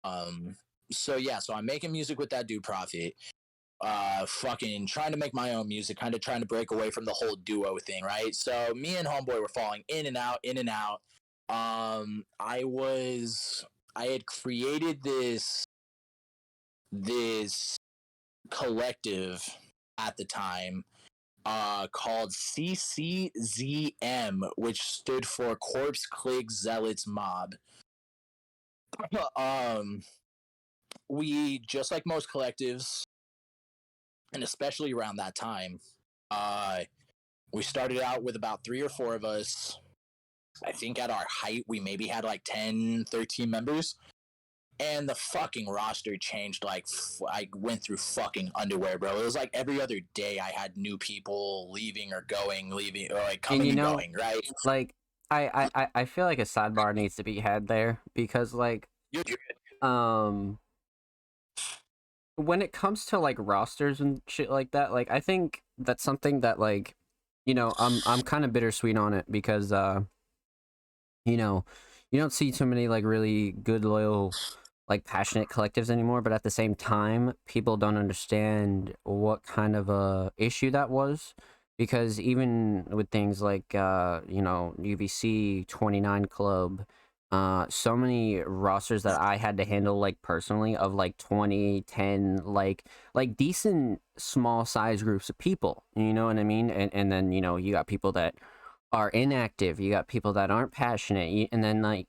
Um, so yeah, so I'm making music with that dude Prophet. Fucking trying to make my own music, kind of trying to break away from the whole duo thing, right? So me and Homeboy were falling in and out, in and out. I had created this collective at the time called CCZM, which stood for Corpse Click Zealots Mob. um we, just like most collectives, and especially around that time, uh we started out with about 3 or 4 of us. I think at our height we maybe had like 10, 13 members, and the fucking roster changed. Like I went through fucking underwear, bro. It was like every other day I had new people leaving or going, leaving or like And coming and going, right? like I feel like a sidebar needs to be had there because like um when it comes to like rosters and shit like that, like I think that's something that like I'm kind of bittersweet on it because you know you don't see too many like really good loyal like passionate collectives anymore, but at the same time people don't understand what kind of a issue that was, because even with things like UVC 29 Club, so many rosters that I had to handle like personally of like 20, 10, like decent small size groups of people, you know what I mean? And then you got people that are inactive, you got people that aren't passionate, and then like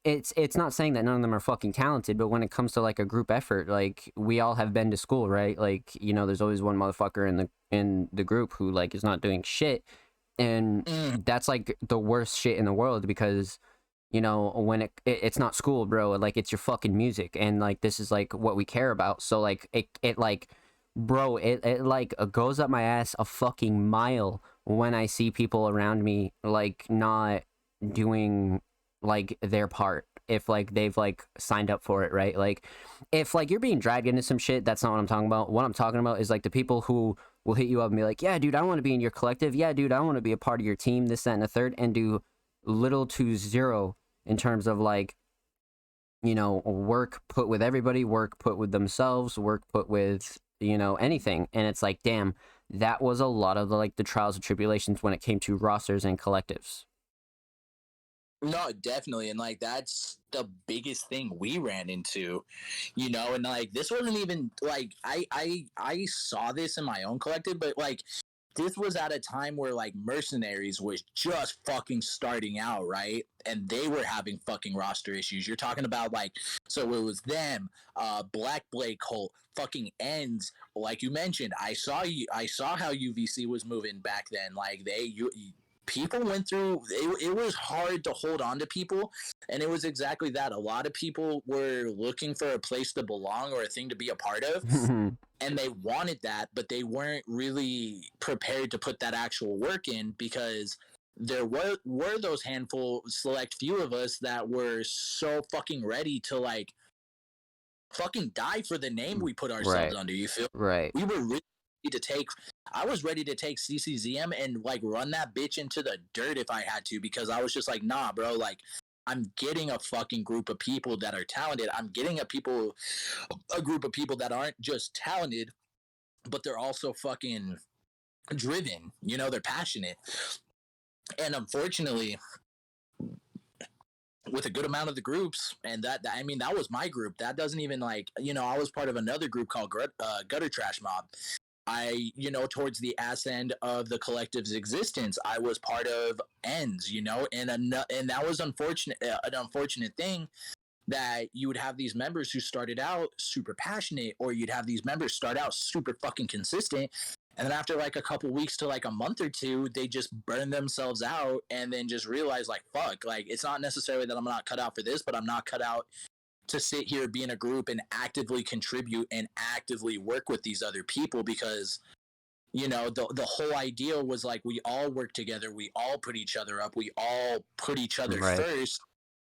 it's not saying that none of them are fucking talented, but when it comes to like a group effort, like we all have been to school, right? Like there's always one motherfucker in the group who like is not doing shit, and that's like the worst shit in the world because when it's not school, bro, like it's your fucking music, and like this is like what we care about. So like it like, bro, it like goes up my ass a fucking mile when I see people around me like not doing like their part, if like they've like signed up for it, right? Like if like you're being dragged into some shit, that's not what I'm talking about. What I'm talking about is like the people who will hit you up and be like, yeah dude, I want to be in your collective, yeah dude, I want to be a part of your team, this, that, and the third, and do little to zero in terms of like work put with everybody, work put with themselves, work put with anything. And it's like, damn, that was a lot of the trials and tribulations when it came to rosters and collectives. No, definitely. And like that's the biggest thing we ran into, and like this wasn't even like I saw this in my own collective, but like this was at a time where like Mercenaries was just fucking starting out, right? And they were having fucking roster issues. You're talking about like, so it was them, Black Blade Cult, fucking Ends. Like you mentioned, I saw how UVC was moving back then. Like people went through it was hard to hold on to people, and it was exactly that. A lot of people were looking for a place to belong or a thing to be a part of, and they wanted that, but they weren't really prepared to put that actual work in, because there were those handful select few of us that were so fucking ready to like fucking die for the name we put ourselves Right. under. You feel? Right. We were really to take. I was ready to take CCZM and like run that bitch into the dirt if I had to, because I was just like, nah, bro. Like, I'm getting a fucking group of people that are talented. I'm getting a group of people that aren't just talented, but they're also fucking driven. They're passionate. And unfortunately, with a good amount of the groups, and I mean that was my group. That doesn't even like I was part of another group called Gutter Trash Mob. I, towards the ass end of the collective's existence, I was part of Ends, and that was unfortunate, an unfortunate thing, that you would have these members who started out super passionate, or you'd have these members start out super fucking consistent, and then after like a couple weeks to like a month or two, they just burn themselves out, and then just realize like, fuck, like it's not necessarily that I'm not cut out for this, but I'm not cut out to sit here, be in a group, and actively contribute and actively work with these other people, because the whole idea was like we all work together, we all put each other up, we all put each other Right. first.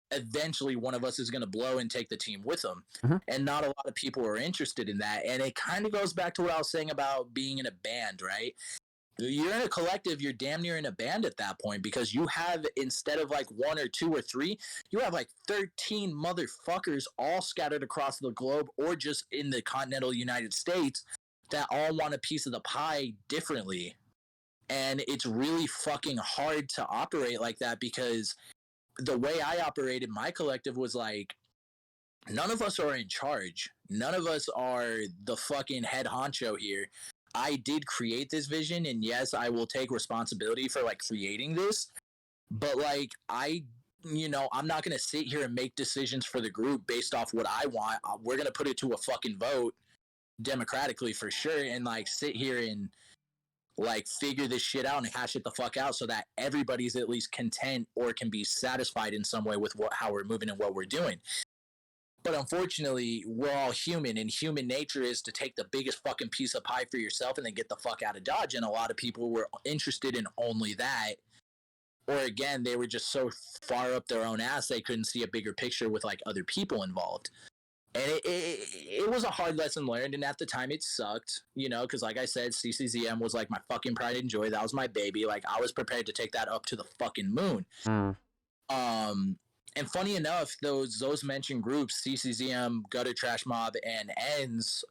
Eventually one of us is going to blow and take the team with them. Mm-hmm. And not a lot of people are interested in that, and it kind of goes back to what I was saying about being in a band, right? you're in a collective, you're damn near in a band at that point, because you have, instead of like one or two or three, you have like 13 motherfuckers all scattered across the globe or just in the continental United States that all want a piece of the pie differently. And it's really fucking hard to operate like that, because the way I operated my collective was like, none of us are in charge. None of us are the fucking head honcho here. I did create this vision, and yes, I will take responsibility for like creating this. But like, I'm not gonna sit here and make decisions for the group based off what I want. We're gonna put it to a fucking vote democratically for sure, and like sit here and like figure this shit out and hash it the fuck out so that everybody's at least content or can be satisfied in some way with how we're moving and what we're doing. But unfortunately, we're all human, and human nature is to take the biggest fucking piece of pie for yourself and then get the fuck out of Dodge. And a lot of people were interested in only that. Or again, they were just so far up their own ass they couldn't see a bigger picture with like other people involved. And it was a hard lesson learned, and at the time it sucked, because like I said, CCZM was like my fucking pride and joy. That was my baby. Like, I was prepared to take that up to the fucking moon. And funny enough, those mentioned groups, CCZM, Gutter Trash Mob, and Ends,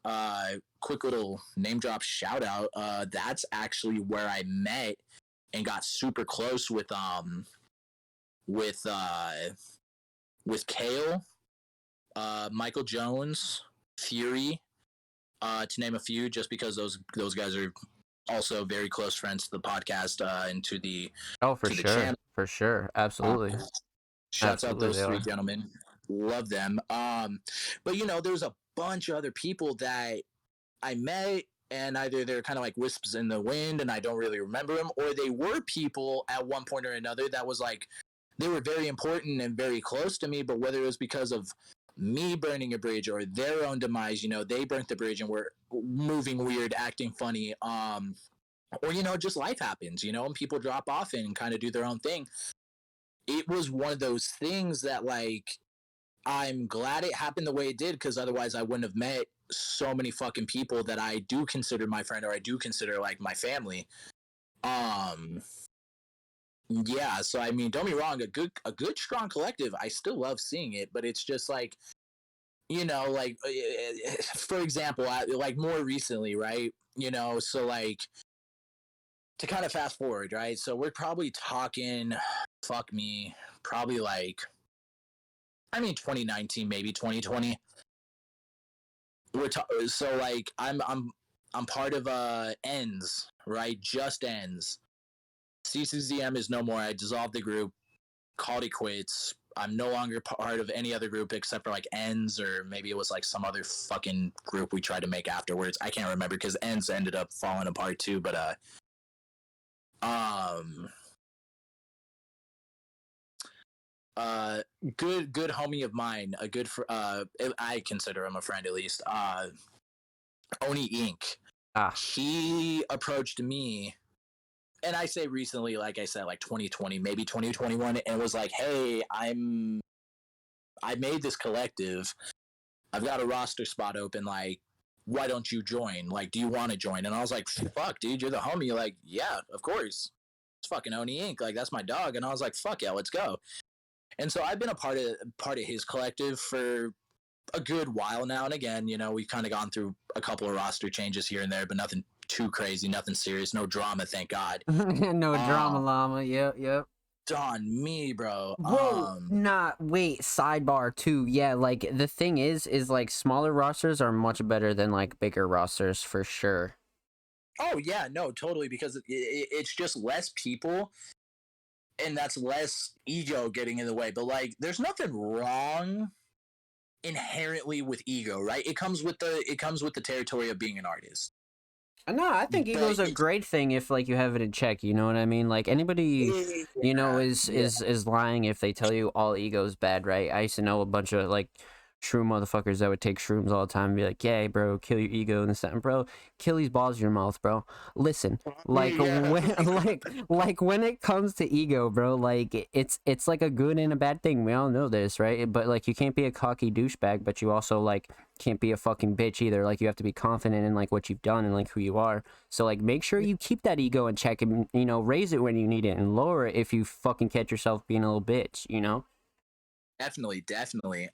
quick little name drop shout out. That's actually where I met and got super close with Kale, Michael Jones, Fury, to name a few, just because those guys are also very close friends to the podcast and to the for sure, for sure, absolutely. Shouts out those three gentlemen. Love them. But there's a bunch of other people that I met, and either they're kind of like wisps in the wind and I don't really remember them, or they were people at one point or another that was like, they were very important and very close to me, but whether it was because of me burning a bridge or their own demise, they burnt the bridge and were moving weird, acting funny, or just life happens, and people drop off and kind of do their own thing. It was one of those things that, like, I'm glad it happened the way it did, because otherwise I wouldn't have met so many fucking people that I do consider my friend, or I do consider like my family. Yeah, so I mean, don't be wrong, a good strong collective, I still love seeing it, but it's just like, like, for example, like more recently, right? So like, to kind of fast forward, right? So we're probably talking, fuck me, probably like, 2019, maybe 2020. So like, I'm part of Ends, right? Just Ends. CCZM is no more. I dissolved the group, called it quits. I'm no longer part of any other group except for like Ends, or maybe it was like some other fucking group we tried to make afterwards. I can't remember, because Ends ended up falling apart too. But good homie of mine, I consider him a friend at least. Oni Inc. He approached me, and I say recently, like I said, like 2020, maybe 2021, and was like, "Hey, I made this collective. I've got a roster spot open. Like, why don't you join? Like, do you want to join?" And I was like, "Fuck, dude, you're the homie." Like, yeah, of course. It's fucking Oni Inc. Like, that's my dog. And I was like, "Fuck yeah, let's go." And so I've been a part of his collective for a good while now. And again, we've kind of gone through a couple of roster changes here and there, but nothing too crazy, nothing serious, no drama, thank God. No drama, llama. Yep. On me, bro. Whoa, wait, sidebar too. Yeah, like, the thing is like, smaller rosters are much better than like bigger rosters for sure. Oh yeah, no, totally, because it's just less people, and that's less ego getting in the way. But like, there's nothing wrong inherently with ego, right? It comes with the territory of being an artist. No, I think ego's a great thing if like you have it in check. You know what I mean? Like, anybody, is lying if they tell you all ego's bad, right? I used to know a bunch of like shroom motherfuckers that would take shrooms all the time and be like, "Yeah, bro, kill your ego and this that." And bro, kill these balls in your mouth, bro. Listen, like Yeah. when like when it comes to ego, bro, like it's like a good and a bad thing. We all know this, right? But like you can't be a cocky douchebag, but you also like can't be a fucking bitch either. Like you have to be confident in like what you've done and like who you are. So like make sure you keep that ego in check and raise it when you need it and lower it if you fucking catch yourself being a little bitch, you know? Definitely, definitely.